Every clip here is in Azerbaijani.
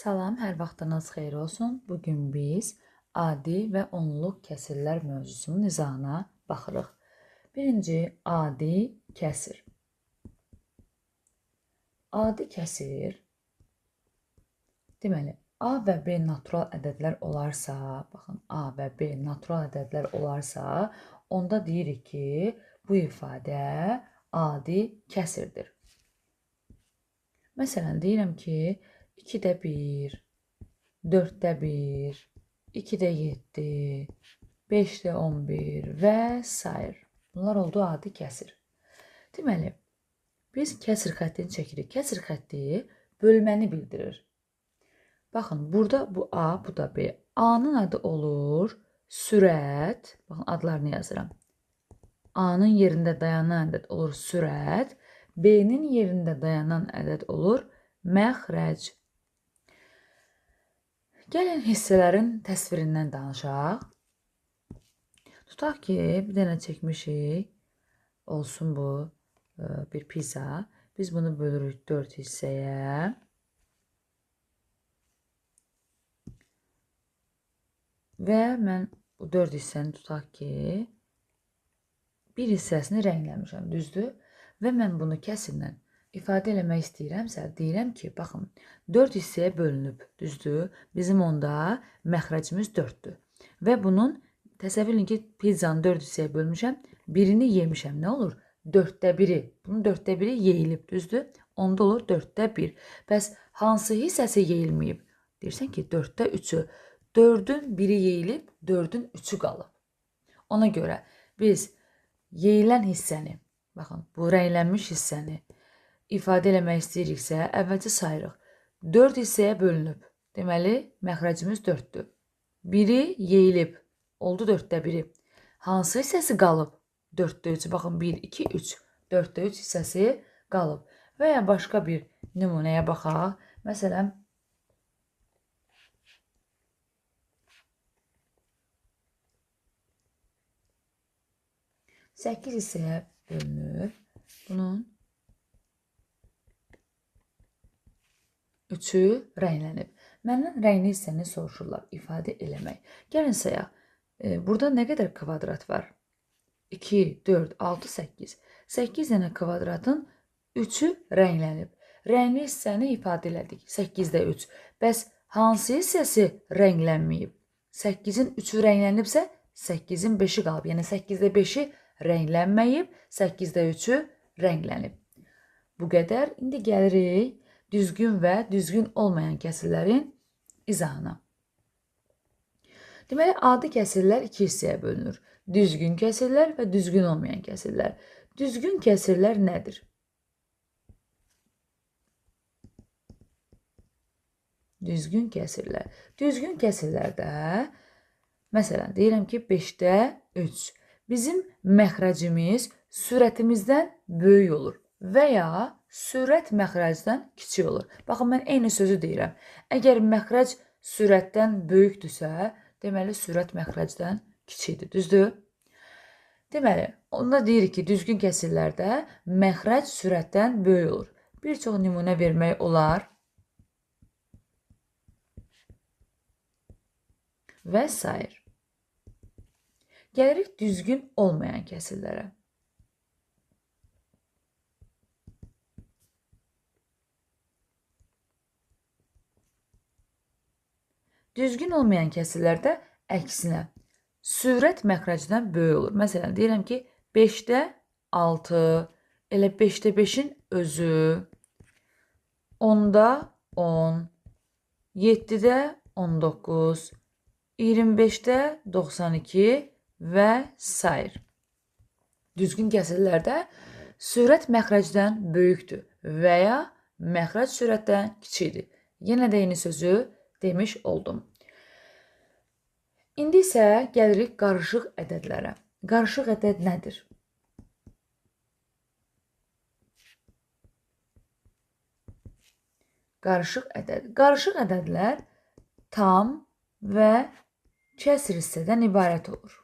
Salam, hər vaxtınız xeyir olsun. Bugün biz adi və onluq kəsirlər mövzusunun izahına baxırıq. Birinci, adi kəsir. Adi kəsir, deməli, A və B natural ədədlər olarsa, baxın, A və B natural ədədlər olarsa, onda deyirik ki, bu ifadə adi kəsirdir. Məsələn, deyirəm ki, 2-də 1, 4-də 1, 2-də 7, 5-də 11 və s. Bunlar oldu adi kəsir. Deməli, biz kəsir xəttini çəkirik. Kəsir xətti bölməni bildirir. Baxın, burada bu A, bu da B. A-nın adı olur sürət. Baxın, adlarını yazıram. A-nın yerində dayanan ədəd olur sürət. B-nin yerində dayanan ədəd olur məxrəc. Gəlin hissələrin təsvirindən danışaq. Tutaq ki, bir dənə çəkmişik. Olsun bu bir pizza. Biz bunu bölürük 4 hissəyə. Və mən bu 4 hissəni tutaq ki, bir hissəsini rəngləmişəm, düzdür? Və mən bunu kəsrlə ifadə eləmək istəyirəmsə, deyirəm ki, baxın, 4 hissəyə bölünüb, düzdür? Bizim onda məxrəcimiz 4-dür. Və bunun, təsəvvür edin ki, pizzanı 4 hissəyə bölmüşəm, birini yemişəm. Nə olur? 4-də 1-i. Bunun 4-də 1-i yeyilib, düzdür? Onda olur 4-də 1. Bəs hansı hissəsi yeyilməyib? Deyirsən ki, 4-də 3-ü. 4-ün 1-i yeyilib, 4-ün 3-ü qalıb. Ona görə biz yeyilən hissəni, baxın, bu rənglənmiş hissəni ifadə eləmək istəyiriksə, əvvəlcə sayırıq. 4 hissəyə bölünüb. Deməli, məxrəcimiz 4-dür. 1-i yeyilib. Oldu 4-də 1-i. Hansı hissəsi qalıb? 4-də 3. Baxın, 1, 2, 3. 4-də 3 hissəsi qalıb. Və ya başqa bir nümunəyə baxaq. Məsələn, səkkiz hissəyə bölünür. Bunun 3-ü rənglənib. Məndən rəngli hissəni soruşurlar, ifadə eləmək. Gəlin sayaq. Burada nə qədər kvadrat var? 2, 4, 6, 8. 8 dənə kvadratın 3-ü rənglənib. Rəngli hissəni ifadə elədik. 8-də 3. Bəs hansı hissəsi rənglənməyib? 8-in 3-ü rənglənibsə, 8-in 5-i qalıb. Yəni 8-də 5-i rənglənməyib, 8-də 3-ü rənglənib. Bu qədər. İndi gəlirik düzgün və düzgün olmayan kəsirlərin izahına. Deməli, adi kəsirlər 2 hissəyə bölünür. Düzgün kəsirlər və düzgün olmayan kəsirlər. Düzgün kəsirlər nədir? Düzgün kəsirlər. Düzgün kəsirlərdə, məsələn, deyirəm ki, 5-də 3. Bizim məxrəcimiz sürətimizdən böyük olur və ya sürət məxrəcdən kiçik olur. Baxın, mən eyni sözü deyirəm. Əgər məxrəc sürətdən böyükdürsə, deməli, sürət məxrəcdən kiçikdir, düzdür? Deməli, onda deyirik ki, düzgün kəsirlərdə məxrəc sürətdən böyük olur. Bir çox nümunə vermək olar və s. Gəlirik düzgün olmayan kəsirlərə. Düzgün olmayan kəsirlərdə əksinə sürət məxrəcdən böyük olur. Məsələn, deyirəm ki, 5-də 6, elə 5-də 5-in özü, 10-da 10, 7-də 19, 25-də 92 və s. Düzgün kəsirlərdə sürət məxrəcdən böyükdür və ya məxrəc sürətdən kiçikdir. Yenə də eyni sözü demiş oldum. İndi isə gəlirik qarışıq ədədlərə. Qarışıq ədəd nədir? Qarışıq ədəd. Qarışıq ədədlər tam və kəsr hissədən ibarət olur.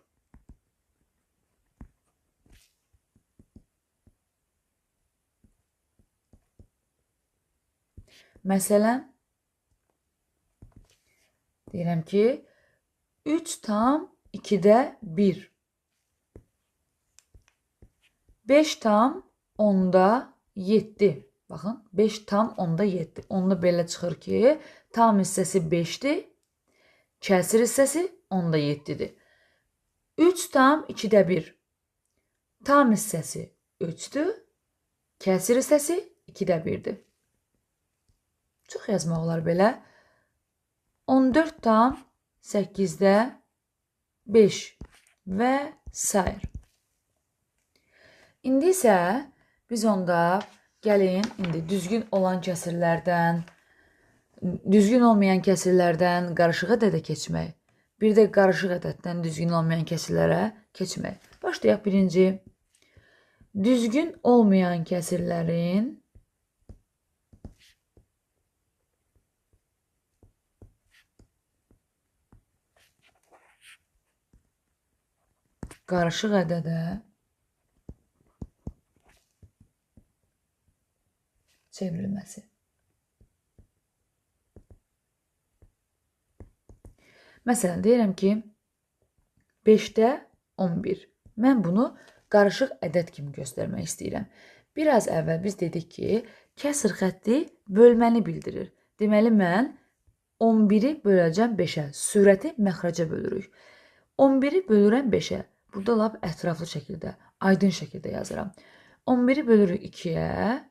Məsələn, Deyirəm ki, 3 tam 2-də 1. 5 tam 10-da 7. Baxın, 5 tam 10-da 7. Onda belə çıxır ki, tam hissəsi 5-dir, kəsir hissəsi 10-da 7-dir. 3 tam 2-də 1. Tam hissəsi 3-dür, kəsir hissəsi 2-də 1-dir. Çox yazmaq olar belə. 14 tam 8-də 5 və s. İndi isə biz onda gəlin indi düzgün olan kəsirlərdən, düzgün olmayan kəsirlərdən qarışıq ədədə keçmək. Bir də qarışıq ədəddən düzgün olmayan kəsirlərə keçmək. Başlayaq birinci. Düzgün olmayan kəsirlərin qarışıq ədədə çevrilməsi. Məsələn, deyirəm ki, 5-də 11. Mən bunu qarışıq ədəd kimi göstərmək istəyirəm. Biraz əvvəl biz dedik ki, kəsr xətti bölməni bildirir. Deməli, mən 11-i böləcəm 5-ə. Sürəti məxrəcə bölürük. 11-i bölürəm 5-ə. Burada lap ətraflı şəkildə, aydın şəkildə yazıram. 11-i bölürük 2-yə.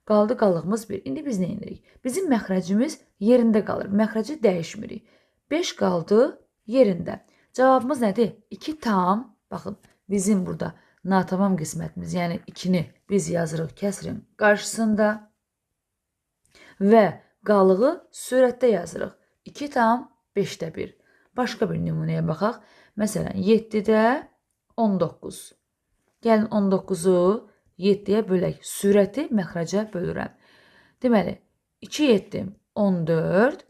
Qaldı qallığımız 1. İndi biz nə edirik? Bizim məxrəcimiz yerində qalır. Məxrəci dəyişmirik. 5 qaldı yerində. Cavabımız nədir? 2 tam, baxın, bizim burada natamam qismətimiz, yəni 2-ni biz yazırıq kəsrin qarşısında və qalığı sürətdə yazırıq. 2 tam 5-də 1. Başqa bir nümunəyə baxaq. Məsələn, 7-də 19. Gəlin 19-u 7-yə bölək. Sürəti məxrəcə bölürəm. Deməli, 2 7 14,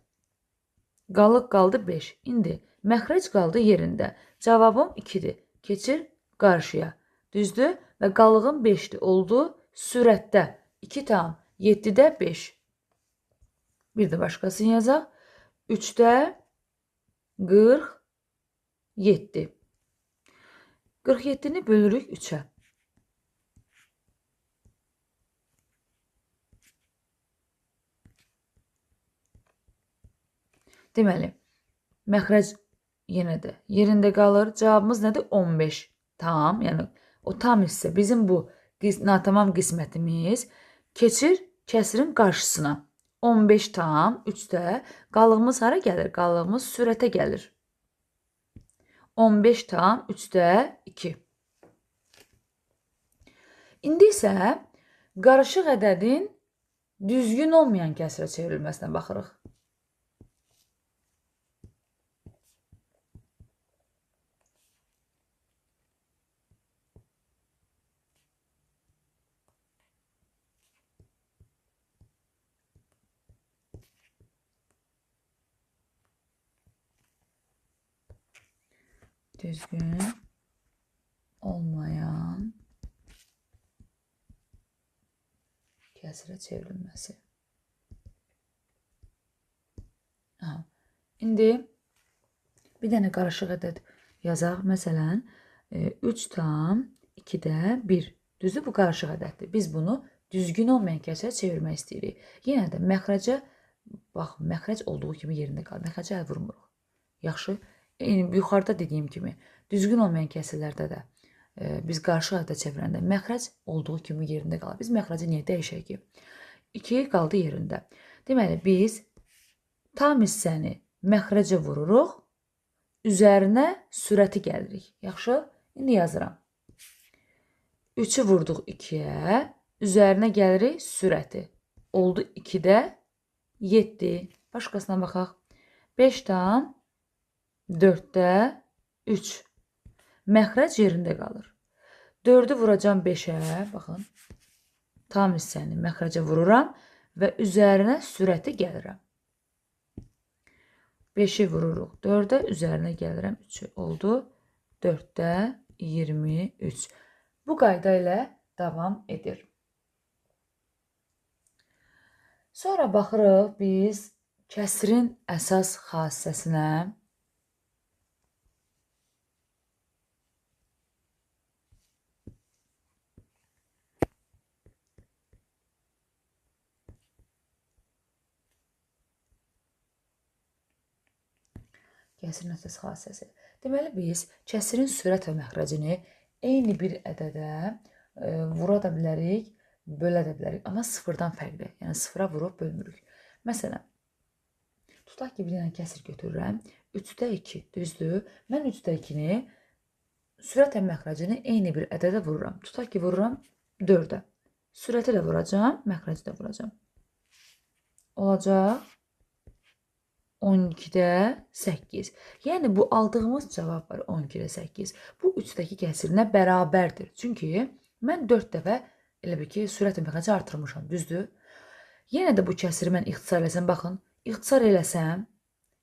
qalıq qaldı 5. İndi məxrəc qaldı yerində. Cavabım 2-dir. Keçir qarşıya. Düzdür? Və qalığım 5-dir. Oldu sürətdə. 2 tam 7-də 5. Bir də başqasını yazaq. 3-də 47. 47-ni bölürük 3-ə. Deməli, məxrəc yenə də yerində qalır. Cavabımız nədir? 15 tam. Yəni, o tam hissə bizim bu natamam qismətimiz keçir kəsirin qarşısına. 15 tam 3-də. Qalığımız hara gəlir? Qalığımız sürətə gəlir. 15 tam 3-də 2. İndi isə qarışıq ədədin düzgün olmayan kəsirə çevrilməsinə baxırıq. Düzgün olmayan kəsirə çevrilməsi. İndi bir dənə qarışıq ədəd yazaq. Məsələn, 3 tam 2-də 1. Düzdür, bu qarışıq ədəddir. Biz bunu düzgün olmayan kəsirə çevirmək istəyirik. Yenə də məxrəcə, bax, məxrəc olduğu kimi yerində qalır. Məxrəcə əl vurmuruq. Yaxşı. Yuxarıda dediyim kimi, düzgün olmayan kəsirlərdə də biz qarşı ədəd çevirəndə məxrəc olduğu kimi yerində qalır. Biz məxrəci niyə dəyişək ki? 2 qaldı yerində. Deməli, biz tam hissəni məxrəcə vururuq, üzərinə sürəti gəlirik. Yaxşı? İndi yazıram. 3-ü vurduq 2-yə, üzərinə gəlirik sürəti. Oldu 2-də 7. Başqasına baxaq. 5 tam 4-də 3. Məxrəc yerində qalır. 4-ü vuracam 5-ə. Baxın. Tam hissəni məxrəcə vururam və üzərinə sürəti gəlirəm. 5-i vururuq 4-ə, üzərinə gəlirəm 3-ü. Oldu 4-də 23. Bu qayda ilə davam edir. Sonra baxırıq biz Kəsrin əsas xassəsinə kəsrin əsas xassəsi. Deməli, biz kəsrin sürət və məxrəcini eyni bir ədədə vura da bilərik, bölə də bilərik. Amma sıfırdan fərqli. Yəni, sıfıra vurub bölmürük. Məsələn, tutaq ki, bir dənə kəsir götürürəm. 3-də 2, düzdür? Mən 3-də 2-ni sürət və məxrəcini eyni bir ədədə vururam. Tutaq ki, vururam 4-ə. Sürəti də vuracam, məxrəci də vuracam. Olacaq 12-də 8. Yəni, bu aldığımız cavab var 12-də 8. Bu 3-dəki kəsirinə bərabərdir. Çünki mən 4 dəfə elə bir ki, sürət və məxrəci artırmışam, düzdür? Yenə də bu kəsiri mən ixtisar eləsəm, baxın, ixtisar eləsəm,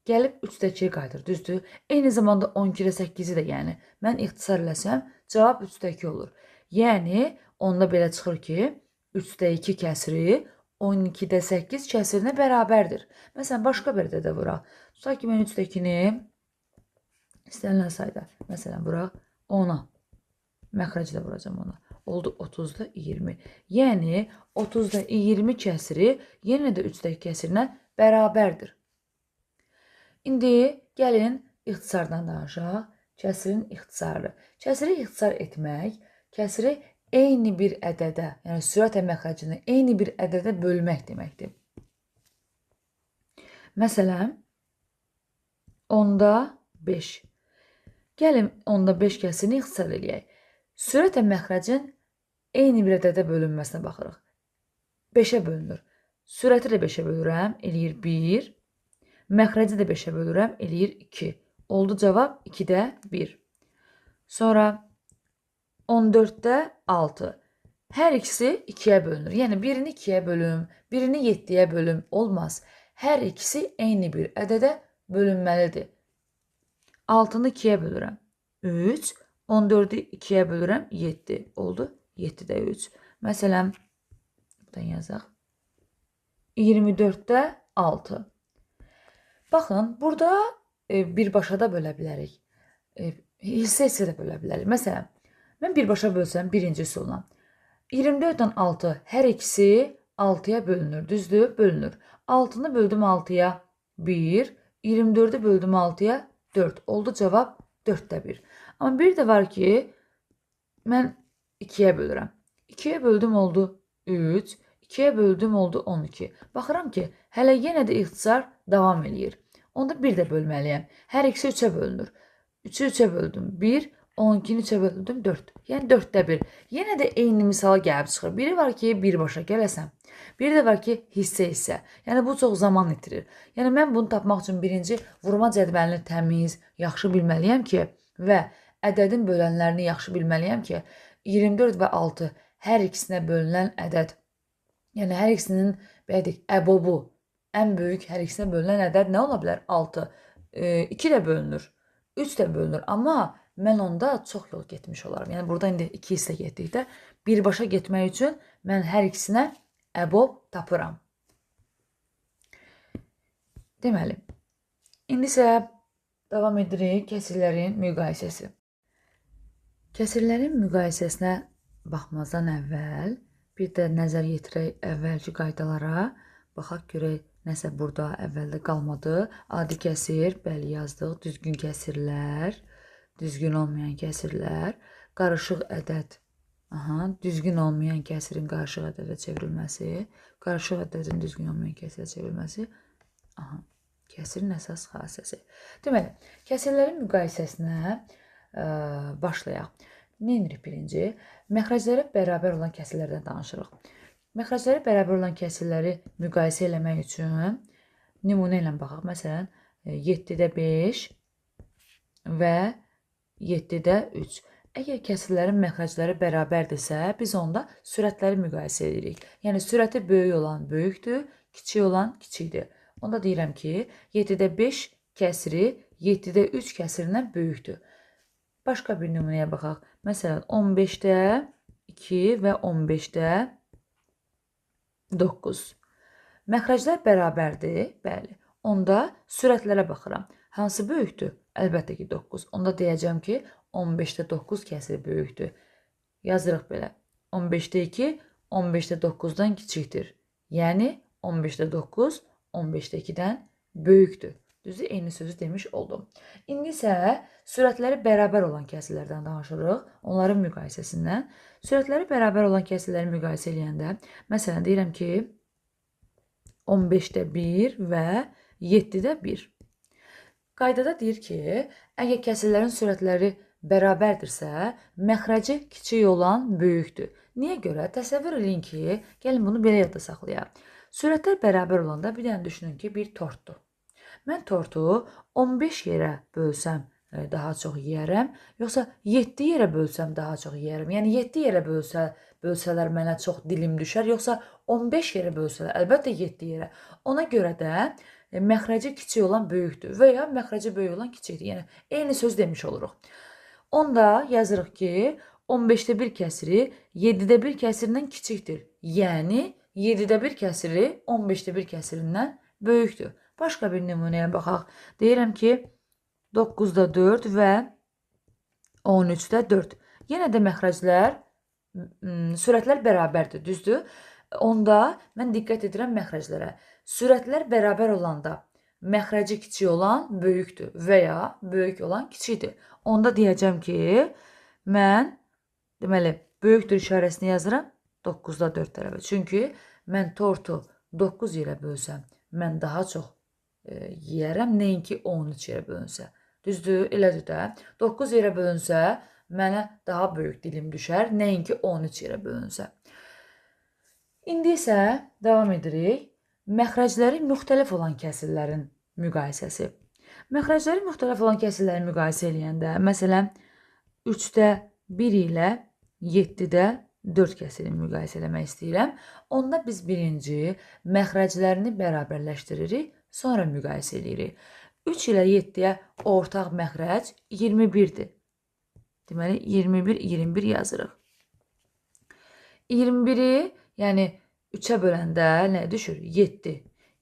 gəlib 3-də 2-yə qayıdır, düzdür? Eyni zamanda 12-də 8-i də, yəni, mən ixtisar eləsəm, cavab 3-də 2 olur. Yəni, onda belə çıxır ki, 3-də 2 kəsiri 12-də 8 kəsirinə bərabərdir. Məsələn, başqa bir ədədə vuraq. Tutaq ki, mən 3-də 2-ni istənilən sayda, məsələn, vuraq 10-a. Məxrəci də vuracam ona. Oldu 30-da 20. Yəni, 30-da 20 kəsiri yenə də 3-dəki kəsirinə bərabərdir. İndi gəlin ixtisardan danışaq. Kəsirin ixtisarı. Kəsiri ixtisar etmək, kəsiri eyni bir ədədə, yəni sürət və məxrəcini eyni bir ədədə bölmək deməkdir. Məsələn, 10-da 5. Gəlin 10-da 5 kəsirini ixtisar eləyək. Sürət və məxrəcin eyni bir ədədə bölünməsinə baxırıq. 5-ə bölünür. Sürəti də 5-ə bölürəm, eləyir 1. Məxrəci də 5-ə bölürəm, eləyir 2. Oldu cavab 2-də 1. Sonra 14-də 6. Hər ikisi 2-yə bölünür. Yəni, birini 2-yə bölüm, birini 7-yə bölüm. Olmaz. Hər ikisi eyni bir ədədə bölünməlidir. 6-nı 2-yə bölürəm. 3. 14-ü 2-yə bölürəm. 7. Oldu. 7-də 3. Məsələn, buradan yazaq. 24-də 6. Baxın, burada birbaşa da bölə bilərik. Hissə-hissə də bölə bilərik. Məsələn, mən birbaşa bölsəm birincisi olan. 24-dən 6 hər ikisi 6-ya bölünür. Düzdür? Bölünür. 6-nı böldüm 6-ya 1. 24-ü böldüm 6-ya 4. Oldu cavab 4-də 1. Amma bir də var ki, mən 2-yə bölürəm. 2-yə böldüm oldu 3. 2-yə böldüm oldu 12. Baxıram ki, hələ yenə də ixtisar davam eləyir. Onda bir də bölməliyəm. Hər ikisi 3-ə bölünür. 3-ü 3-ə böldüm 1. 12-ni 3-ə böldüm 4. Yəni 4-də 1. Yenə də eyni misala gəlib çıxır. Biri var ki, birbaşa gələsən. Biri də var ki, hissə-hissə. Yəni bu çox zaman itirir. Yəni mən bunu tapmaq üçün birinci vurma cədvəlini təmiz, yaxşı bilməliyəm ki və ədədin bölənlərini yaxşı bilməliyəm ki, 24 və 6 hər ikisinə bölünən ədəd. Yəni hər ikisinin belə deyək, əbobu, ən böyük hər ikisinə bölünən ədəd nə ola bilər? 6. 2 də bölünür. 3 də bölünür. Amma mən onda çox yol getmiş olaram. Yəni, burada indi 2 hissə getdikdə birbaşa getmək üçün mən hər ikisinə əbob tapıram. Deməli, indi isə davam edirik kəsirlərin müqayisəsi. Kəsirlərin müqayisəsinə baxmazdan əvvəl bir də nəzər yetirək əvvəlki qaydalara. Baxaq görək, nəsə burada əvvəldə qalmadı. Adi kəsir, bəli yazdıq, düzgün kəsirlər. Düzgün olmayan kəsirlər, qarışıq ədəd, düzgün olmayan kəsirin qarışıq ədədə çevrilməsi, qarışıq ədədin düzgün olmayan kəsirə çevrilməsi, kəsirin əsas xassəsi. Deməli, kəsirlərin müqayisəsinə başlayaq. Nə edirik birinci? Məxrəcləri bərabər olan kəsirlərdən danışırıq. Məxrəcləri bərabər olan kəsirləri müqayisə eləmək üçün nümunə ilə baxaq. Məsələn, 7-də 5 və 7-də 3. Əgər kəsirlərin məxrəcləri bərabərdirsə, biz onda sürətləri müqayisə edirik. Yəni, sürəti böyük olan böyükdür, kiçik olan kiçikdir. Onda deyirəm ki, 7-də 5 kəsiri 7-də 3 kəsirindən böyükdür. Başqa bir nümunəyə baxaq. Məsələn, 15-də 2 və 15-də 9. Məxrəclər bərabərdir, bəli. onda sürətlərə baxıram. Hansı böyükdür? Əlbəttə ki 9. Onda deyəcəm ki 15-də 9 kəsiri böyükdür. Yazırıq belə. 15-də 2 15-də 9-dan kiçikdir. Yəni 15-də 9 15-də 2-dən böyükdür. Düzdür, eyni sözü demiş oldum. İndi isə sürətləri bərabər olan kəsirlərdən danışırıq. Onların müqayisəsindən. Sürətləri bərabər olan kəsirləri müqayisə edəndə, məsələn, deyirəm ki, 15-də 1 və 7-də 1. Qaydada deyir ki, əgər kəsirlərin sürətləri bərabərdirsə, məxrəci kiçik olan böyükdür. Niyə görə? Təsəvvür edin ki, gəlin bunu belə yadda saxlayaq. Sürətlər bərabər olanda bir dənə düşünün ki, bir tortdur. Mən tortu 15 yerə bölsəm daha çox yeyərəm, yoxsa 7 yerə bölsəm daha çox yeyərəm. Yəni 7 yerə bölsələr mənə çox dilim düşər, yoxsa 15 yerə bölsələr, əlbəttə 7 yerə. Ona görə də məxrəci kiçik olan böyükdür və ya məxrəci böyük olan kiçikdir. Yəni eyni söz demiş oluruq. Onda yazırıq ki, 15-də 1 kəsiri 7-də 1 kəsirindən kiçikdir. Yəni 7-də 1 kəsiri 15-də 1 kəsirindən böyükdür. Başqa bir nümunəyə baxaq. Deyirəm ki, 9-da 4 və 13-də 4. Yenə də məxrəclər, sürətlər bərabərdir, düzdür? Onda mən diqqət edirəm məxrəclərə. Sürətlər bərabər olanda məxrəci kiçik olan böyükdür və ya böyük olan kiçikdir. Onda deyəcəm ki, mən deməli böyükdür işarəsini yazıram 9-da 4 tərəfə. Çünki mən tortu 9 yerə bölsəm, mən daha çox yeyərəm, nəinki 13 yerə bölünsə. Düzdür, elədir də. 9 yerə bölünsə, mənə daha böyük dilim düşər, nəinki 13 yerə bölünsə. İndi isə davam edirik. Məxrəcləri müxtəlif olan kəsirlərin müqayisəsi. Məxrəcləri müxtəlif olan kəsirləri müqayisə eləyəndə, məsələn, 3-də 1 ilə 7-də 4 kəsirini müqayisə eləmək istəyirəm. Onda biz birinci məxrəclərini bərabərləşdiririk, sonra müqayisə edirik. 3 ilə 7-yə ortaq məxrəc 21-dir. Deməli, 21, 21 yazırıq. 21-i, yəni 3-ə böləndə nə düşür? 7.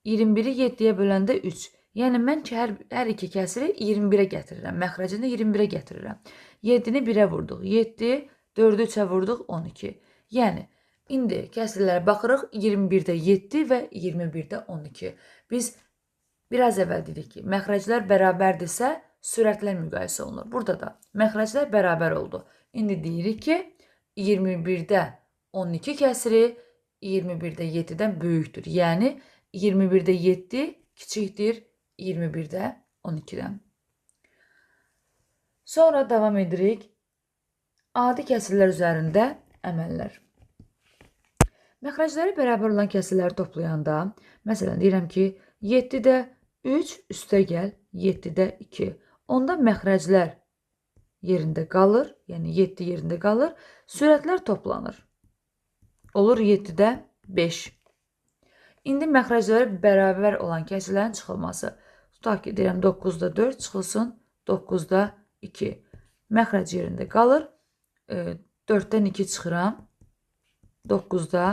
21-i 7-yə böləndə 3. Yəni, mən ki, hər iki kəsiri 21-ə gətirirəm. Məxrəcini 21-ə gətirirəm. 7-ni 1-ə vurduq. 7, 4-ü 3-ə vurduq. 12. Yəni, indi kəsirlərə baxırıq. 21-də 7 və 21-də 12. Biz biraz əvvəl dedik ki, məxrəclər bərabərdirsə, sürətlər müqayisə olunur. Burada da məxrəclər bərabər oldu. İndi deyirik ki, 21-də 12 kəsiri 21-də 7-dən böyükdür. Yəni, 21-də 7 kiçikdir 21-də 12-dən. Sonra davam edirik. Adi kəsirlər üzərində əməllər. Məxrəcləri bərabər olan kəsirləri toplayanda, məsələn, deyirəm ki, 7-də 3 üstə gəl 7-də 2. Onda məxrəclər yerində qalır, yəni 7 yerində qalır, sürətlər toplanır. Olur 7-də 5. İndi məxrəcləri bərabər olan kəsirlərin çıxılması. Tutaq ki, deyirəm 9-da 4 çıxılsın, 9-da 2. Məxrəc yerində qalır, 4-dən 2 çıxıram, 9-da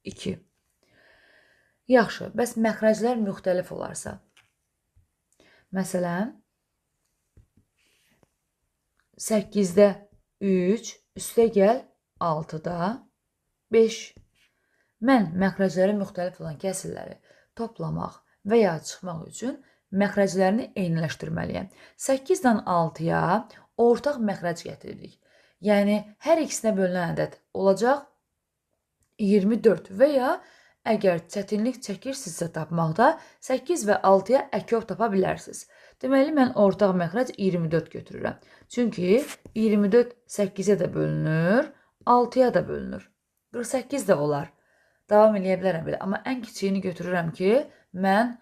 2. Yaxşı, bəs məxrəclər müxtəlif olarsa, məsələn, 8-də 3 üstə gəl 6-da 5. Mən məxrəcləri müxtəlif olan kəsirləri toplamaq və ya çıxmaq üçün məxrəclərini eyniləşdirməliyəm. 8-dən 6-ya ortaq məxrəc gətiririk. Yəni, hər ikisinə bölünən ədəd olacaq 24 və ya əgər çətinlik çəkirsinizsə tapmaqda 8 və 6-ya əkov tapa bilərsiniz. Deməli, mən ortaq məxrəc 24 götürürəm. Çünki 24 8-ə də bölünür, 6-ya da bölünür. 48 də olar. Davam edə bilərəm belə. Amma ən kiçiyini götürürəm ki, mən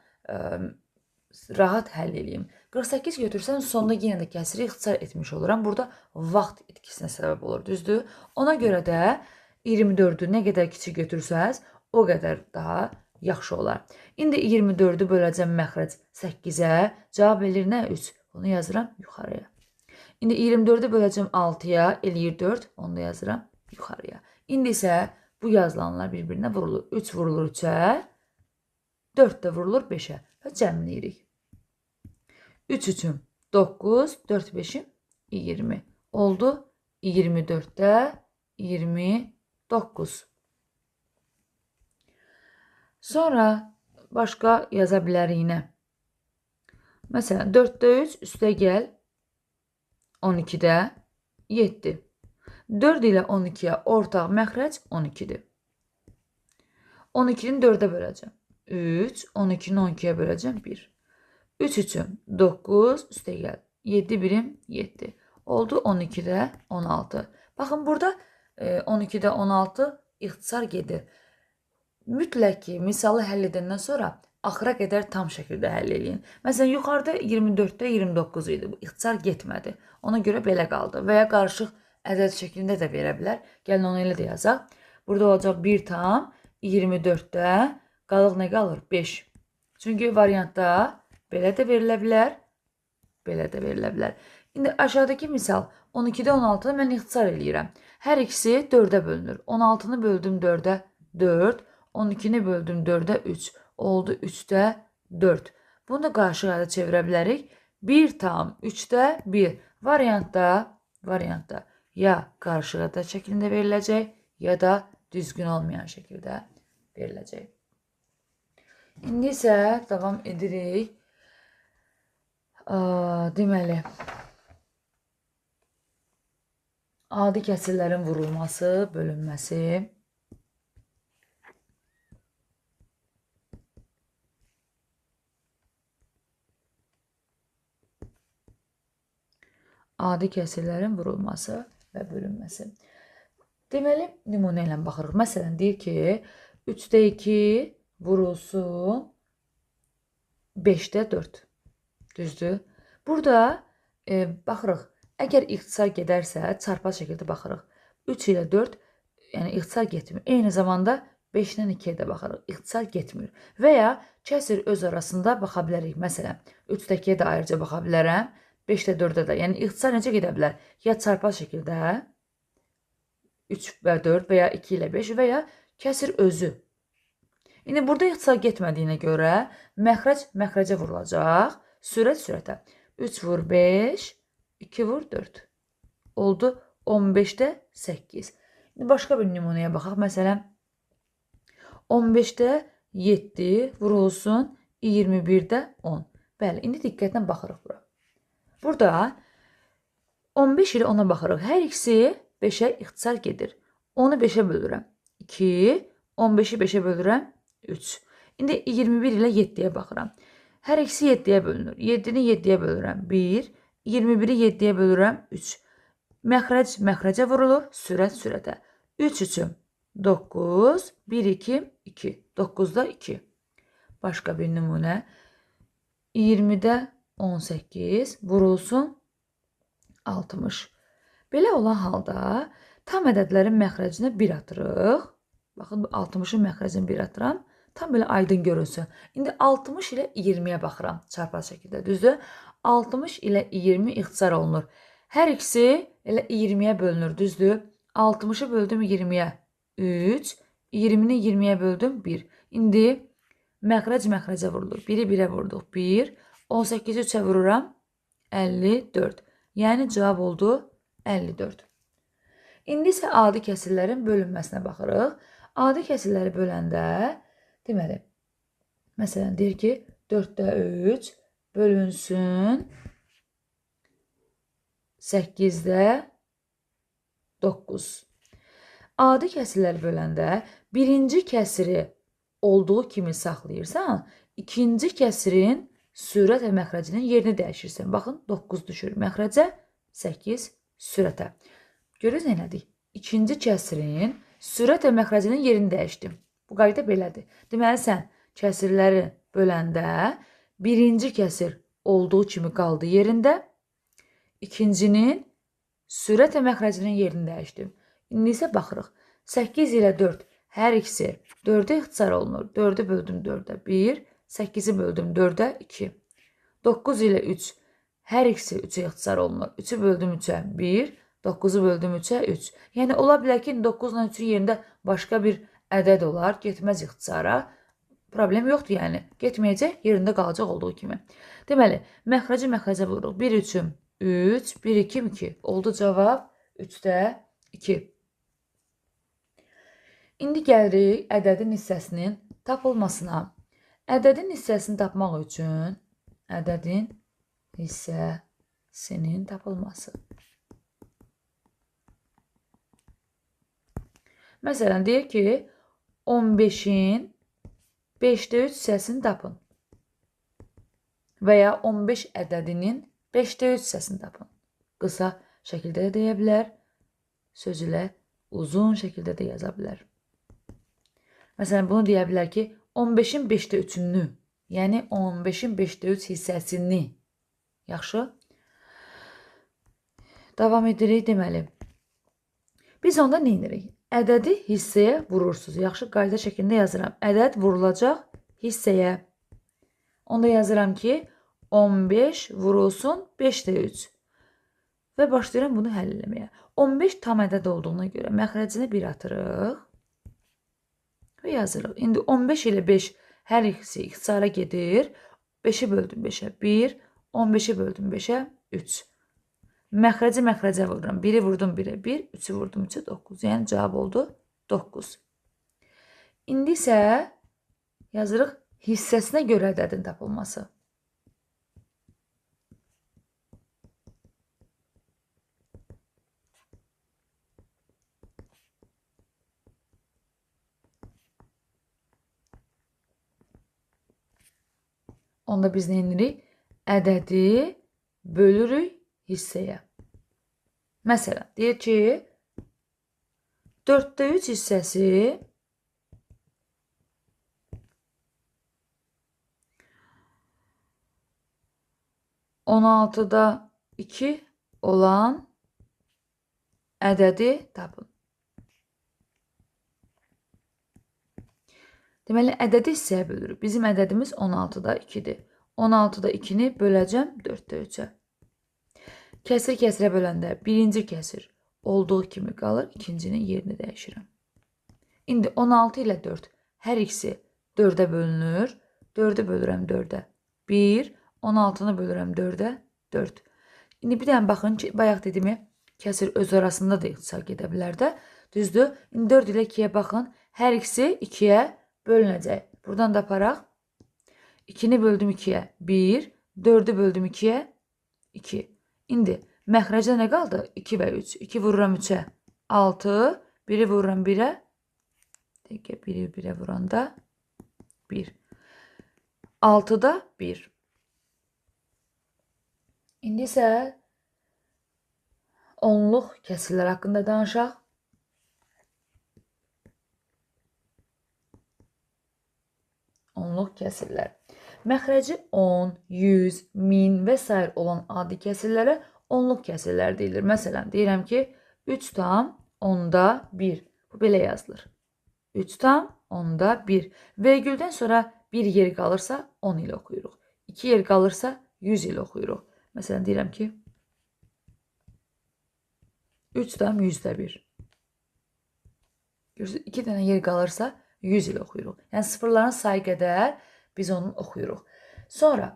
rahat həll edeyim. 48 götürsəm, sonda yenə də kəsiri ixtisar etmiş oluram. Burada vaxt itkisinə səbəb olur, düzdür? Ona görə də 24-ü nə qədər kiçik götürsəz, o qədər daha yaxşı olar. İndi 24-ü böləcəm məxrəc 8-ə, cavab eləyir nə? 3. Onu yazıram yuxarıya. İndi 24-ü böləcəm 6-ya, eləyir 4. Onu da yazıram yuxarıya. İndi isə bu yazılanlar bir-birinə vurulur. 3 vurulur 3-ə, 4 də vurulur 5-ə və cəmləyirik. 3 üçün 9, 4 5-im 20. Oldu 24-də 29. Sonra başqa yaza bilərik yenə. Məsələn, 4-də 3 üstə gəl 12-də 7. 4 ilə 12-yə ortaq məxrəc 12-dir. 12-ni 4-ə böləcəm. 3, 12-ni 12-yə böləcəm 1. 3 üçün 9 üstə gəl. 7 birim 7. Oldu 12-də 16. Baxın, burada 12-də 16 ixtisar gedir. Mütləq ki, misalı həll edəndən sonra axıra qədər tam şəkildə həll edin. Məsələn, yuxarıda 24-də 29 idi. Bu ixtisar getmədi. Ona görə belə qaldı. Və ya qarışıq ədəd şəklində də verə bilər. Gəlin onu elə də yazaq. Burada olacaq 1 tam 24-də qalıq nə qalır? 5. Çünki variantda belə də verilə bilər, belə də verilə bilər. İndi aşağıdakı misal 12-də 16-da mən ixtisar eləyirəm. Hər ikisi 4-ə bölünür. 16-nı böldüm 4-ə 4, 12-ni böldüm 4-ə 3. Oldu 3-də 4. Bunu da qarşıq ədə çevirə bilərik. 1 tam 3-də 1. Variantda ya qarşıq ədə şəklində veriləcək, ya da düzgün olmayan şəkildə veriləcək. İndi isə davam edirik. Deməli, adi kəsirlərin vurulması, bölünməsi. Adi kəsirlərin vurulması və bölünməsi. Deməli, nümunə ilə baxırıq. Məsələn, deyir ki, 3-də 2 vurulsun 5-də 4. Düzdür? Burada baxırıq. Əgər ixtisar gedərsə, çarpaz şəkildə baxırıq. 3 ilə 4, yəni ixtisar getmir. Eyni zamanda 5-dən 2-yə də baxırıq. İxtisar getmir. Və ya kəsir öz arasında baxa bilərik. Məsələn, 3-də 2-yə də ayrıca baxa bilərəm. 5-də 4-də də. Yəni ixtisar necə gedə bilər? Ya çarpaz şəkildə 3 və 4 və ya 2 ilə 5 və ya kəsir özü. İndi burada ixtisar getmədiyinə görə məxrəc məxrəcə vurulacaq. Sürət sürətə. 3 vur 5, 2 vur 4. Oldu 15-də 8. İndi başqa bir nümunəyə baxaq. Məsələn, 15-də 7 vurulsun 21-də 10. Bəli, indi diqqətlə baxırıq bura. Burada 15 ilə 10-a baxırıq. Hər ikisi 5-ə ixtisar gedir. 10-u 5-ə bölürəm 2, 15-i 5-ə bölürəm 3. İndi 21 ilə 7-yə baxıram. Hər ikisi 7-yə bölünür. 7-ni 7-yə bölürəm 1, 21-i 7-yə bölürəm 3. Məxrəc məxrəcə vurulur, sürət sürətə. 3 üçün 9, 1, 2, 2. 9-da 2. Başqa bir nümunə. 20-də 18 vurulsun 60. Belə olan halda tam ədədlərin məxrəcinə 1 atırıq. Baxın, 60-ın məxrəcinə 1 atıram. Tam belə aydın görünsün. İndi 60 ilə 20-yə baxıram çarpaz şəkildə. Düzdür? 60 ilə 20 ixtisar olunur. Hər ikisi elə 20-yə bölünür. Düzdür? 60-ı böldüm 20-yə 3, 20-ni 20-yə böldüm 1. İndi məxrəc məxrəcə vurulur. 1-i 1-ə vurduq 1, 18-i 3-ə vururam 54. Yəni cavab oldu 54. İndi isə adi kəsirlərin bölünməsinə baxırıq. Adi kəsirləri böləndə deməli, məsələn, deyir ki, 4-də 3 bölünsün 8-də 9. Adi kəsirləri böləndə birinci kəsiri olduğu kimi saxlayırsan, ikinci kəsirin sürət və məxrəcinin yerini dəyişirsən. Baxın, 9 düşür məxrəcə, 8 sürətə. Görürsünüz nədir? İkinci kəsirin sürət və məxrəcinin yerini dəyişdim. Bu qayda belədir. Deməli, sən kəsirləri böləndə birinci kəsir olduğu kimi qaldı yerində, ikincinin sürət və məxrəcinin yerini dəyişdim. İndi isə baxırıq. 8 ilə 4 hər ikisi 4-ə ixtisar olunur. 4-ü böldüm 4-ə 1, 8-i böldüm 4-ə 2. 9 ilə 3 hər ikisi 3-ə ixtisar olunur. 3-ü böldüm 3-ə 1, 9-u böldüm 3-ə 3. Yəni, ola bilər ki, 9 ilə 3-ün yerində başqa bir ədəd olar, getməz ixtisara. Problem yoxdur yəni. Getməyəcək, yerində qalacaq olduğu kimi. Deməli, məxrəci məxrəcə vururuq. 1 3-üm 3, 1 2 2. Oldu cavab 3-də 2. İndi gəlirik ədədin hissəsinin tapılmasına. Ədədin hissəsini tapmaq üçün ədədin hissəsinin tapılması. Məsələn, deyir ki, 15-in 5-də 3 hissəsini tapın. Və ya 15 ədədinin 5-də 3 hissəsini tapın. Qısa şəkildə də deyə bilər, söz ilə uzun şəkildə də yaza bilər. Məsələn, bunu deyə bilər ki, 15-in 5-də 3-ünü, yəni 15-in 5-də 3 hissəsini. Yaxşı? Davam edirik deməli. Biz onda nə edirik? Ədədi hissəyə vurursunuz. Yaxşı, qayda şəklində yazıram. Ədəd vurulacaq hissəyə. Onda yazıram ki, 15 vurulsun 5-də 3. Və başlayıram bunu həll eləməyə. 15 tam ədəd olduğuna görə məxrəcinə 1 atırıq. Və yazırıq. İndi 15 ilə 5 hər ikisi ixtisara gedir. 5-i böldüm 5-ə 1, 15-i böldüm 5-ə 3. Məxrəci məxrəcə vururam. 1-i vurdum 1-ə 1, 3-ü vurdum 3-ə 9. Yəni cavab oldu 9. İndi isə yazırıq hissəsinə görə ədədin tapılması. Onda biz nə edirik? Ədədi bölürük hissəyə. Məsələn, deyir ki, 4-də 3 hissəsi 16-da 2 olan ədədi tapın. Deməli, ədədi hissəyə bölürük. Bizim ədədimiz 16-da 2-dir. 16-da 2-ni böləcəm 4-də 3-ə. Kəsir kəsirə böləndə birinci kəsir olduğu kimi qalır, ikincinin yerini dəyişirəm. İndi 16 ilə 4 hər ikisi 4-ə bölünür. 4-ü bölürəm 4-ə 1, 16-nı bölürəm 4-ə 4. İndi bir dənə baxın ki, bayaq dediyimi kəsir öz arasında da ixtisar gedə bilər də. Düzdür? İndi 4 ilə 2-yə baxın. Hər ikisi 2-yə bölünəcək. Buradan da aparaq. 2-ni böldüm 2-yə 1, 4-ü böldüm 2-yə 2. İndi məxrəcə nə qaldı? 2 və 3. 2 vururam 3-ə 6, 1-i vururam 1-ə. 1-i 1-ə vuranda 1. 6-da 1. İndi isə onluq kəsirlər haqqında danışaq. Onluq kəsirlər. Məxrəci 10, 100, 1000 və s. olan adi kəsirlərə onluq kəsirlər deyilir. Məsələn, deyirəm ki, 3 tam 10-da 1. Bu belə yazılır. 3 tam 10-da 1. Vergüldən sonra 1 yer qalırsa 10 ilə oxuyuruq. 2 yer qalırsa 100 ilə oxuyuruq. Məsələn, deyirəm ki, 3 tam 100-də 1. 2 dənə yer qalırsa 100 ilə oxuyuruq. Yəni, sıfırların sayı qədər biz onu oxuyuruq. Sonra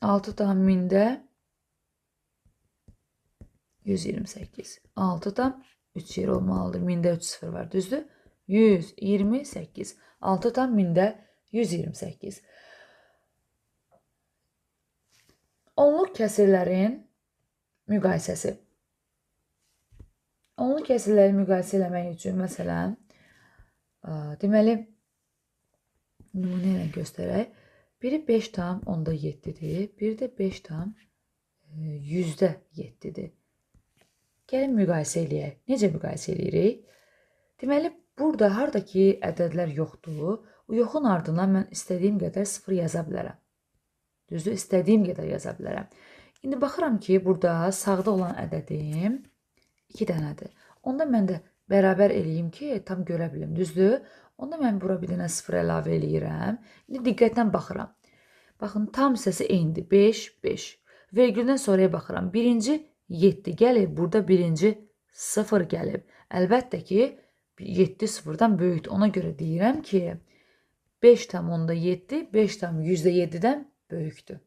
6 tam 1000-də 128. 6 tam 3 yer olmalıdır. 1000-də 3 sıfır var, düzdür? 128. 6 tam 1000-də 128. Onluq kəsirlərin müqayisəsi. Onluq kəsirləri müqayisə eləmək üçün, məsələn, deməli, nümunə ilə göstərək. Biri 5 tam 10-da 7-dir, biri də 5 tam 100-də 7-dir. Gəlin müqayisə eləyək. Necə müqayisə eləyirik? Deməli, burada haradakı ədədlər yoxdur, o yoxun ardından mən istədiyim qədər 0 yaza bilərəm. Düzdür, istədiyim qədər yaza bilərəm. İndi baxıram ki, burada sağda olan ədədim 2 dənədir. Onda mən də bərabər eləyim ki, tam görə bilim, düzdür? Onda mən bura bir dənə 0 əlavə eləyirəm. İndi diqqətlə baxıram. Baxın, tam hissəsi eynidir. 5, 5. Vergüldən sonraya baxıram. Birinci 7 gəlib, burada birinci 0 gəlib. Əlbəttə ki, 7 sıfırdan böyükdür. Ona görə deyirəm ki, 5,7 5,7-dən böyükdür.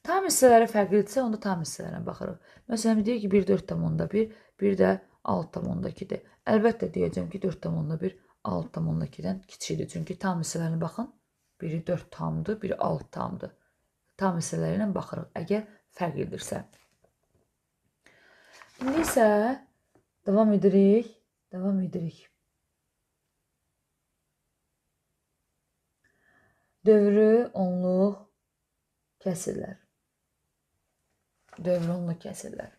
Tam hissələri fərqlidirsə, onda tam hissələrinə baxırıq. Məsələn, deyir ki, 1 4,1, bir də 6,2-dir. Əlbəttə deyəcəm ki, 4,1 6,2-dən kiçikdir. Çünki tam hissələrinə baxın. Biri 4 tamdır, biri 6 tamdır. Tam hissələri ilə baxırıq, əgər fərqlidirsə. İndi isə davam edirik. Dövrü onluq kəsirlər. Dövrü onluq kəsirlər.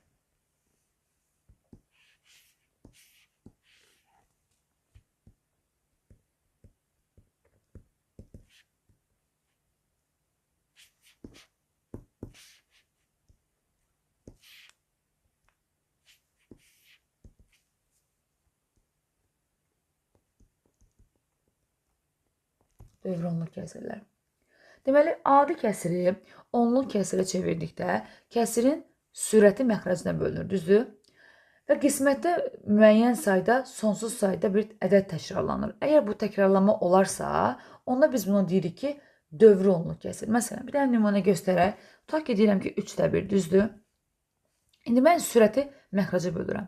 Dövrü onluq kəsirlər. Deməli, adi kəsiri onluq kəsirə çevirdikdə kəsirin sürəti məxrəcinə bölünür, düzdür? Və qismətdə müəyyən sayda, sonsuz sayda bir ədəd təkrarlanır. Əgər bu təkrarlanma olarsa, onda biz buna deyirik ki, dövrü onluq kəsir. Məsələn, bir dənə nümunə göstərək. Tutaq ki, deyirəm ki, 3/1, düzdür? İndi mən sürəti məxrəcə bölürəm.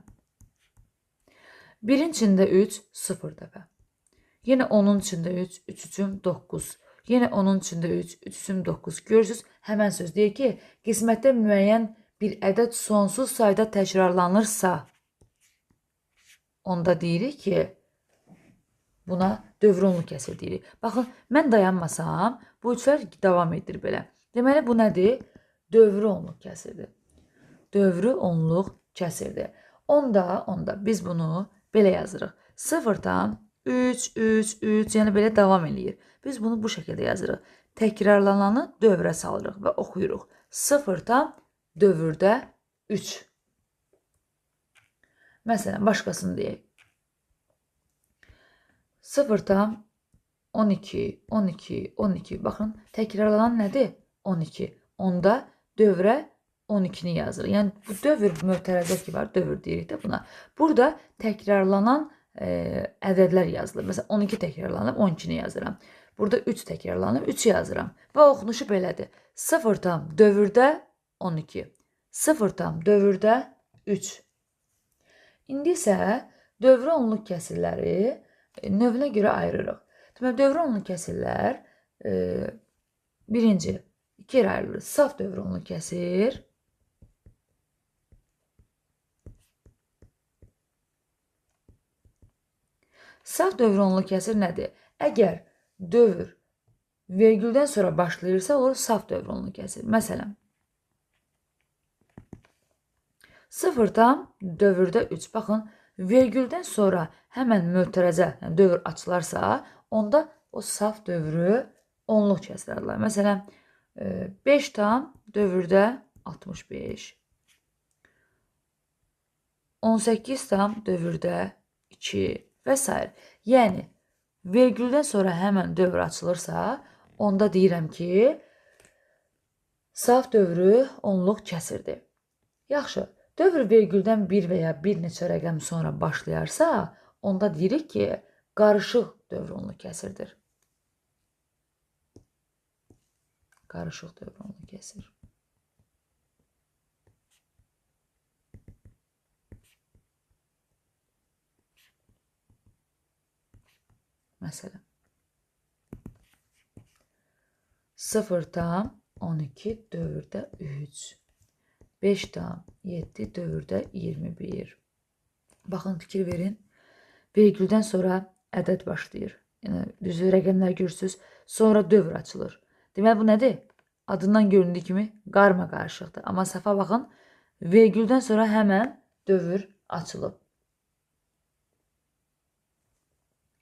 1-in içində 3, 0 dəfə. Yenə onun içində 3, 3 üçün 9. Yenə onun içində 3, 3 üçün 9. Görürsünüz, həmən söz deyir ki, qismətdə müəyyən bir ədəd sonsuz sayda təkrarlanırsa, onda deyirik ki, buna dövrü onluq kəsir deyirik. Baxın, mən dayanmasam, bu üçlər davam edir belə. Deməli, bu nədir? Dövrü onluq kəsirdir. Dövrü onluq kəsirdir. Onda biz bunu belə yazırıq. 0-dan 3, 3, 3, yəni belə davam eləyir. Biz bunu bu şəkildə yazırıq. Təkrarlananı dövrə salırıq və oxuyuruq. 0-dan dövrdə 3. Məsələn, başqasını deyək. 0-dan 12, 12, 12. Baxın, təkrarlanan nədir? 12. Onda dövrə 12-ni yazırıq. Yəni, bu dövr mötərəzə ki var, dövr deyirik də buna. Burada təkrarlanan ədədlər yazılır. Məsələn, 12 təkrarlanıb, 12-ni yazıram. Burada 3 təkrarlanıb, 3-ü yazıram. Və oxunuşu belədir. 0-dan dövrdə 12. 0-dan dövrdə 3. İndi isə dövrü onluq kəsirləri növünə görə ayırırıq. Deməli, dövrü onluq kəsirlər birinci, iki yerə ayrılır. Saf dövrü onluq kəsir. Saf dövrü onluq kəsir nədir? Əgər dövr vergüldən sonra başlayırsa, olur saf dövrü onluq kəsir. Məsələn, 0-dan dövrdə 3. Baxın, vergüldən sonra həmən mötərəzə, yəni dövr açılarsa, onda o saf dövrü onluq kəsir adlar. Məsələn, 5-dan dövrdə 65. 18-dan dövrdə 2 və s. Yəni, vergüldən sonra həmən dövr açılırsa, onda deyirəm ki, saf dövrü onluq kəsirdir. Yaxşı, dövr vergüldən bir və ya bir neçə rəqəm sonra başlayarsa, onda deyirik ki, qarışıq dövr onluq kəsirdir. Qarışıq dövr onluq kəsir. Məsələn, 0-dan 12 dövrdə 3. 5-dan 7 dövrdə 21. Baxın, fikir verin. Vergüldən sonra ədəd başlayır. Yəni, düzü rəqəmlər görürsünüz. Sonra dövr açılır. Deməli, bu nədir? Adından göründüyü kimi qarma qarışıqdır. Amma safa baxın, vergüldən sonra həmən dövr açılıb.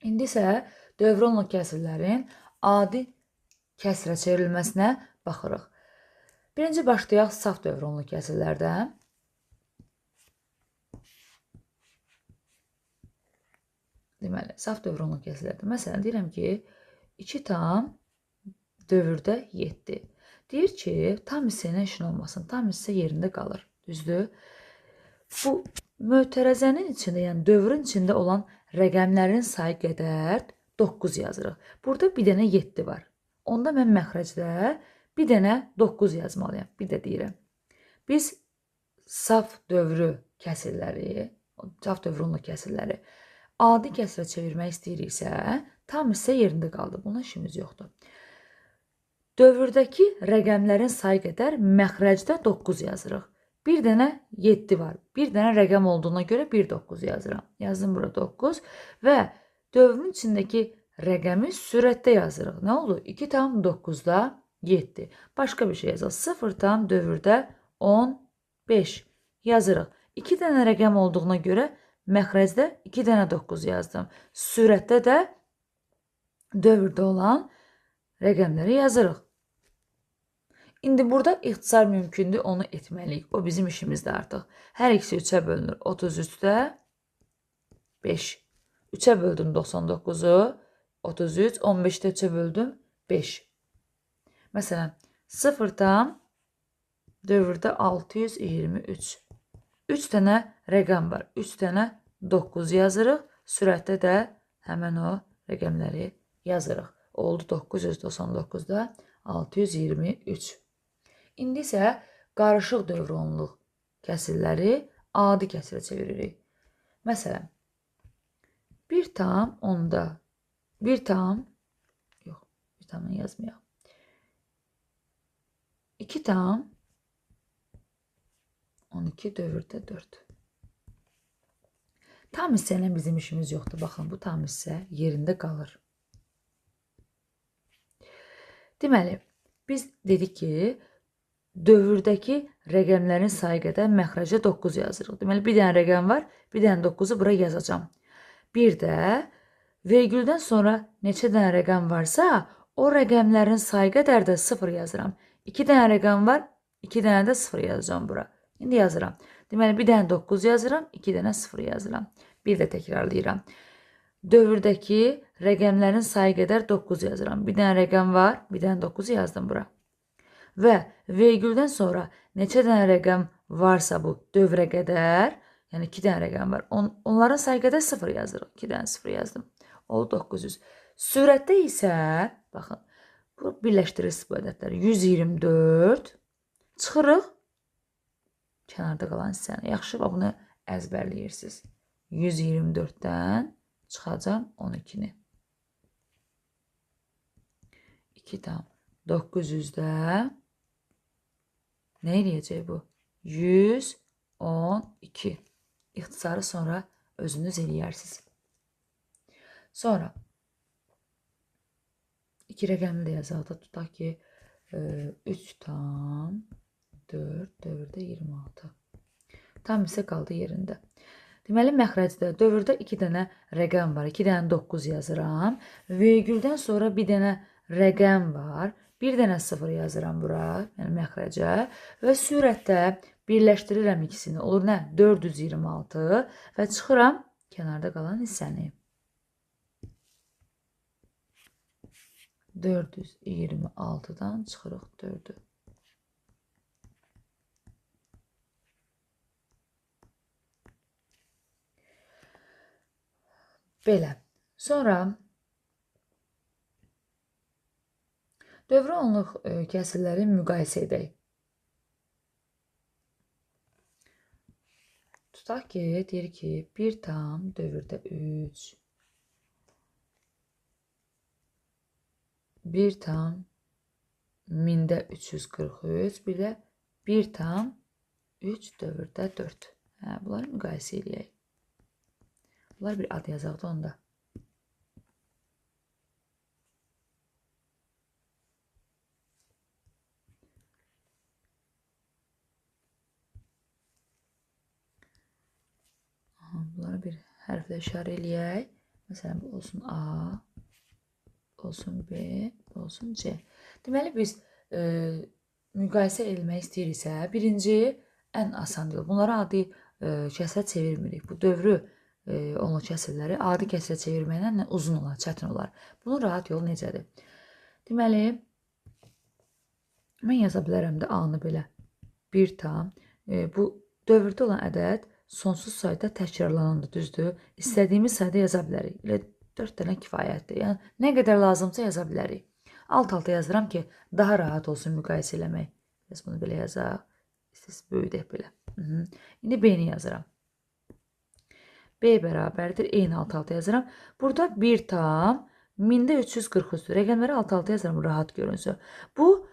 İndi isə dövrü onluq kəsirlərin adi kəsrə çevrilməsinə baxırıq. Birinci başlayaq saf dövrü onluq kəsirlərdən. Deməli, saf dövrü onluq kəsirlərdən. Məsələn, deyirəm ki, 2 tam dövrdə 7. Deyir ki, tam hissə ilə işin olmasın. Tam hissə yerində qalır. Düzdür? bu mötərəzənin içində, yəni dövrün içində olan rəqəmlərin sayı qədər 9 yazırıq. Burada bir dənə 7 var. Onda mən məxrəcdə bir dənə 9 yazmalıyam. Bir də deyirəm. Biz saf dövrü kəsirləri, saf dövrünlü kəsirləri adi kəsirə çevirmək istəyiriksə, tam hissə yerində qaldı. Buna işimiz yoxdur. Dövrdəki rəqəmlərin sayı qədər məxrəcdə 9 yazırıq. Bir dənə 7 var. Bir dənə rəqəm olduğuna görə 1-9 yazıram. Yazdım bura 9 və dövrün içindəki rəqəmi sürətdə yazırıq. Nə oldu? 2,9-da 7. Başqa bir şey yazaq. 0 tam dövrdə 15 yazırıq. 2 dənə rəqəm olduğuna görə məxrəcdə 2 dənə 9 yazdım. Sürətdə də dövrdə olan rəqəmləri yazırıq. İndi burada ixtisar mümkündür, onu etməliyik. O bizim işimizdə artıq. Hər ikisi 3-ə bölünür. 33-də 5. 3-ə böldüm 99-u, 33, 15-də 3-ə böldüm 5. Məsələn, 0 tam dövrdə 623. 3 dənə rəqəm var. 3 dənə 9 yazırıq. Sürətdə də həmən o rəqəmləri yazırıq. Oldu 999-da 623. İndi isə qarışıq dövronluq kəsirləri adi kəsirə çeviririk. Məsələn, 1 tam 10-da 1 tam yox, 1 tamı yazmayaq. 2 tam 12 dövrdə 4. Tam hissə ilə bizim işimiz yoxdur. Baxın, bu tam hissə yerində qalır. Deməli, biz dedik ki, dövrdəki rəqəmlərin sayı qədər məxrəcə 9 yazırıq. Deməli, bir dənə rəqəm var, bir dənə 9-u bura yazacağam. Bir də vergüldən sonra neçə dənə rəqəm varsa, o rəqəmlərin sayı qədər də 0 yazıram. 2 dənə rəqəm var, 2 dənə də 0 yazacağam bura. İndi yazıram. Deməli, bir dənə 9 yazıram, 2 dənə 0 yazıram. Bir də təkrarlayıram. Dövrdəki rəqəmlərin sayı qədər 9 yazıram. Bir dənə rəqəm var, bir dənə 9 yazdım bura. Və vergüldən sonra neçə dənə rəqəm varsa bu dövrə qədər, yəni 2 dənə rəqəm var, onların sayı qədər 0 yazırıq. 2 dənə 0 yazdım. Oldu 900. Sürətdə isə, baxın, bu birləşdirirsiniz bu ədədləri. 124 çıxırıq kənarda qalan hissəni. Yaxşı, bunu əzbərləyirsiniz. 124-dən çıxacam 12-ni. 2 tam 900-də nə eləyəcək bu? 112. İxtisarı sonra özünüz eləyərsiniz. Sonra 2 rəqəmli də yazaq da tutaq ki 3 tam 4 dövrdə 26. Tam isə qaldı yerində. Deməli, məxrəcdə dövrdə 2 dənə rəqəm var. 2 dənə 9 yazıram. Vergüldən sonra bir dənə rəqəm var. Bir dənə 0 yazıram bura, yəni məxrəcə. Və sürətdə birləşdirirəm ikisini. Olur nə? 426 və çıxıram kənarda qalan hissəni. 426-dan çıxırıq 4-ü. Belə. Sonra dövrə onluq kəsirləri müqayisə edək. Tutaq ki, deyir ki, 1 tam dövrdə 3, 1 tam 1000-də 343, bir də 1 tam 3 dövrdə 4. Bunları müqayisə edək. Bunlar bir ad yazaq da onda. Bunlara bir hərflə işarə eləyək. Məsələn, bu olsun A, olsun B, olsun C. Deməli, biz müqayisə etmək istəyiriksə, birinci ən asan yol. Bunları adi kəsirə çevirmirik. Bu dövrü onluq kəsirləri adi kəsirə çevirməklə uzun olar, çətin olar. Bunun rahat yolu necədir? Deməli, mən yaza bilərəm də A-nı belə. 1 tam. Bu dövrdə olan ədəd sonsuz sayda təkrarlanandır, düzdür? İstədiyimiz sayda yaza bilərik. Elə 4 dənə kifayətdir. Yəni nə qədər lazımsa yaza bilərik. Alt-alta yazıram ki, daha rahat olsun müqayisə eləmək. Biz bunu belə yazaq. Siz böyüdək belə. İndi B-ni yazıram. B bərabərdir. Eyni alt-alta yazıram. Burada 1 tam 1000-də 343-dür. Rəqəmləri alt-alta yazıram, rahat görünsün. Bu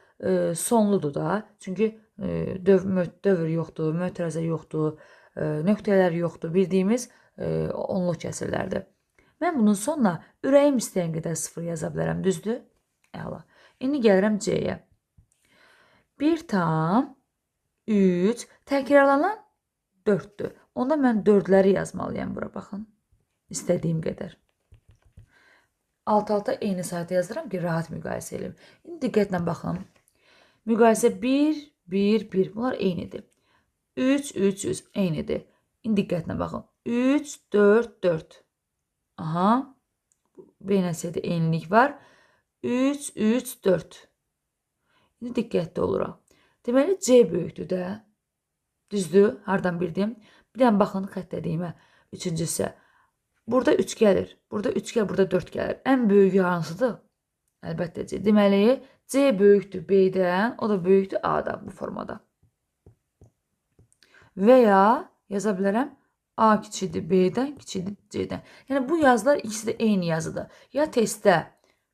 sonludur da. Çünki dövr yoxdur, mötərizə yoxdur, nöqtələr yoxdur. Bildiyimiz onluq kəsirlərdir. Mən bunun sonuna ürəyim istəyən qədər 0 yaza bilərəm, düzdür? Əla. İndi gəlirəm C-yə. 1 tam 3 təkrarlanan 4-dür. Onda mən 4-ləri yazmalıyam bura, baxın. İstədiyim qədər. Alt-alta eyni sayda yazıram ki, rahat müqayisə edeyim. İndi diqqətlə baxın. Müqayisə 1, 1, 1. Bunlar eynidir. 3, 3, 3 eynidir. İndi diqqətlə baxın. 3, 4, 4. Aha. B-nəsədə eynilik var. 3, 3, 4. İndi diqqətli oluram. Deməli, C böyükdür də. Düzdür? Hardan bildim? Bir dənə baxın xəttədiyimə. Üçüncüsü. Burada 3 gəlir. Burada 3 gəlir, burada 4 gəlir. Ən böyüyü hansıdır? Əlbəttə C. Deməli, C böyükdür B-dən, o da böyükdür A-dan bu formada. Və ya yaza bilərəm A kiçikdir B-dən, kiçikdir C-dən. Yəni bu yazılar ikisi də eyni yazıdır. Ya testdə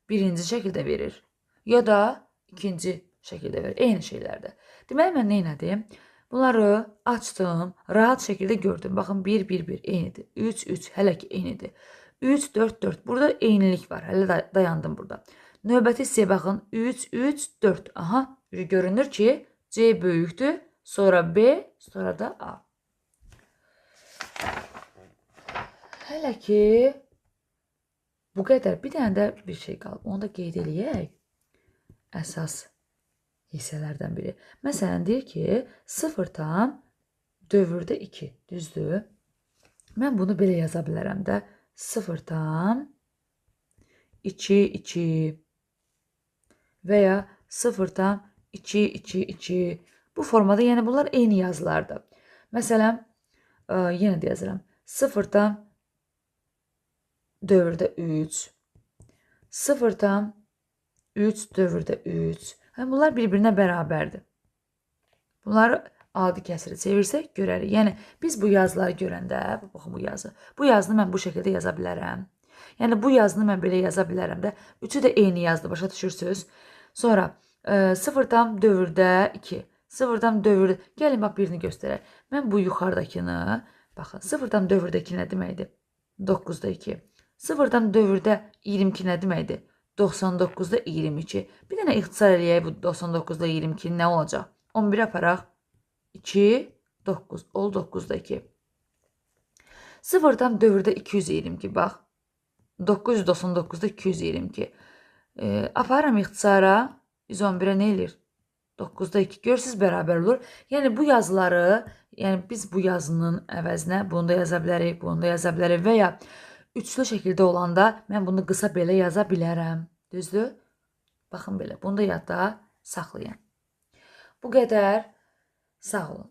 birinci şəkildə verir, ya da ikinci şəkildə verir. Eyni şeylərdir. Deməli, mən nə etdim? Bunları açdım, rahat şəkildə gördüm. Baxın, 1, 1, 1 eynidir. 3, 3 hələ ki eynidir. 3, 4, 4. Burada eynilik var. Hələ dayandım burada. Növbəti hissəyə baxın. 3, 3, 4. Aha, görünür ki, C böyükdür. Sonra B, sonra da A. Hələ ki, bu qədər. Bir dənə də bir şey qalıb. Onu da qeyd eləyək. Əsas hissələrdən biri. Məsələn, deyir ki, 0 tam dövrdə 2. Düzdür? Mən bunu belə yaza bilərəm də. 0 tam 2, 2 və ya 0 tam 2, 2, 2. Bu formada, yəni bunlar eyni yazılardır. Məsələn, yenə də yazıram. 0 tam dövrdə 3. 0 tam 3 dövrdə 3. Bunlar bir-birinə bərabərdir. Bunları adi kəsirə çevirsək görərik. Yəni, biz bu yazıları görəndə, baxın bu yazı. Bu yazını mən bu şəkildə yaza bilərəm. Yəni, bu yazını mən belə yaza bilərəm də. Üçü də eyni yazdı, başa düşürsünüz. Sonra, 0 tam dövrdə 2. 0 tam dövrdə, gəlin bax birini göstərək. Mən bu yuxarıdakını, baxın, 0 tam dövrdə 2 nə deməkdir? 9-da 2. 0 tam dövrdə 22 nə deməkdir? 99-da 22. Bir dənə ixtisar eləyək bu 99-da 22 nə olacaq? 11 aparaq. 2, 9. Ol 9-da 2. 0 tam dövrdə 222. Bax. 999-da 222. Aparam ixtisara. 111-ə nə eləyir? 9-da 2. Görürsünüz, bərabər olur. Yəni bu yazıları, yəni biz bu yazının əvəzinə bunu da yaza bilərik, bunu da yaza bilərik və ya üçlü şəkildə olanda mən bunu qısa belə yaza bilərəm. Düzdür? Baxın belə. Bunu da yadda saxlayın. Bu qədər. Sağ olun.